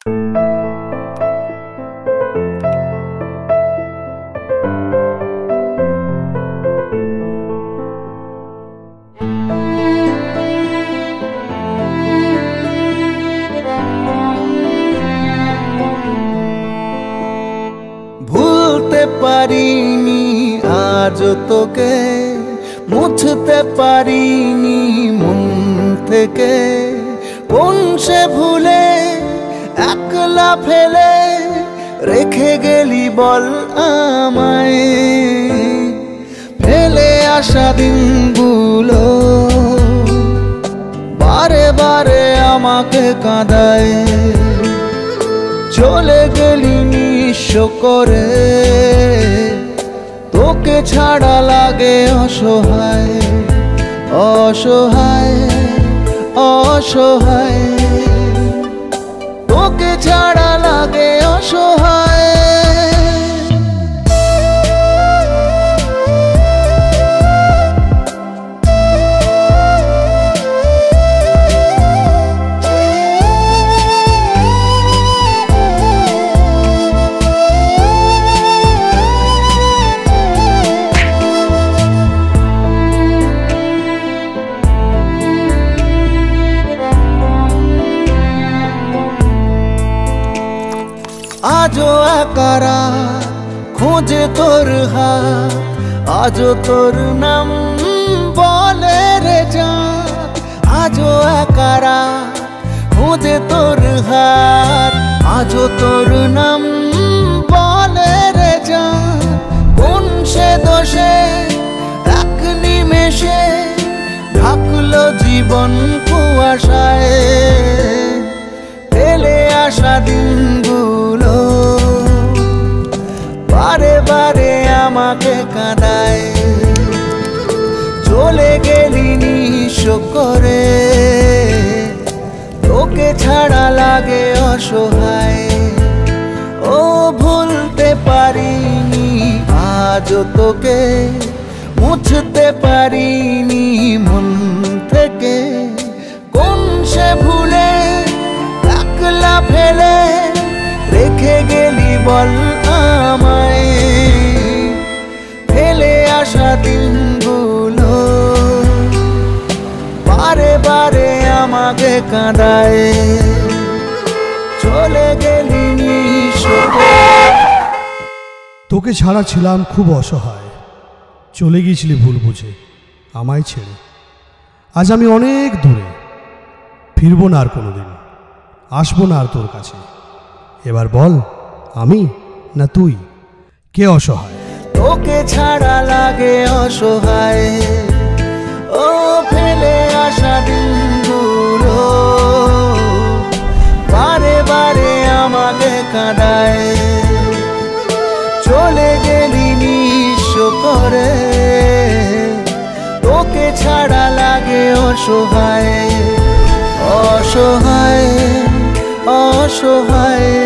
ভুলতে পারিনি আজ তোকে, মুছতে পারিনি মন থেকে। কোন সে ভুলে একলা ফেলে রেখে গেলি বল আমায়। ফেলে আসা দিনগুলো বারে বারে আমাকে কাঁদায়। চলে গেলি নিঃস্ব করে, তোকে ছাড়া লাগে অসহায় অসহায় অসহায়। তোকে ছাড়া লাগে অসহায়। আজও একারা খোঁজে তোর হাত, আজও তোর নাম বলে রে জান। আজও একারা খোঁজে তোর হাত, আজও তোর নাম বলে রে জান। কোন সে দোষে এক নিমেষে ঢাকলো জীবন কুয়াশায়। ফেলে আসা দিনগুলো বারে বারে আমাকে কাঁদায়। চলে গেলি নিঃস্ব করে, তোকে ছাড়া লাগে অসহায়। ও ভুলতে পারিনি আজও তোকে, মুছতে পারিনি মন থেকে। কোন সে ভুলে একলা ফেলে রেখে গেলি বল আমায়। ফেলে আসা দিনগুলো বারে বারে আমাকে কাঁদায়। চলে গেলি নিঃস্ব করে। তোকে ছাড়া ছিলাম খুব অসহায়, চলে গিয়েছিলি ভুল বুঝে আমায় ছেড়ে। আজ আমি অনেক দূরে, ফিরবো না আর কোনোদিন, আসবো না আর তোর কাছে। এবার বল আমি না তুই, কে অসহায়? তোকে ছাড়া লাগে অসহায়। ও ফেলে আসা দিনগুলো বারে বারে আমাকে কাঁদায়। চলে গেলি নিঃস্ব করে, তোকে ছাড়া লাগে অসহায় অসহায় অসহায়।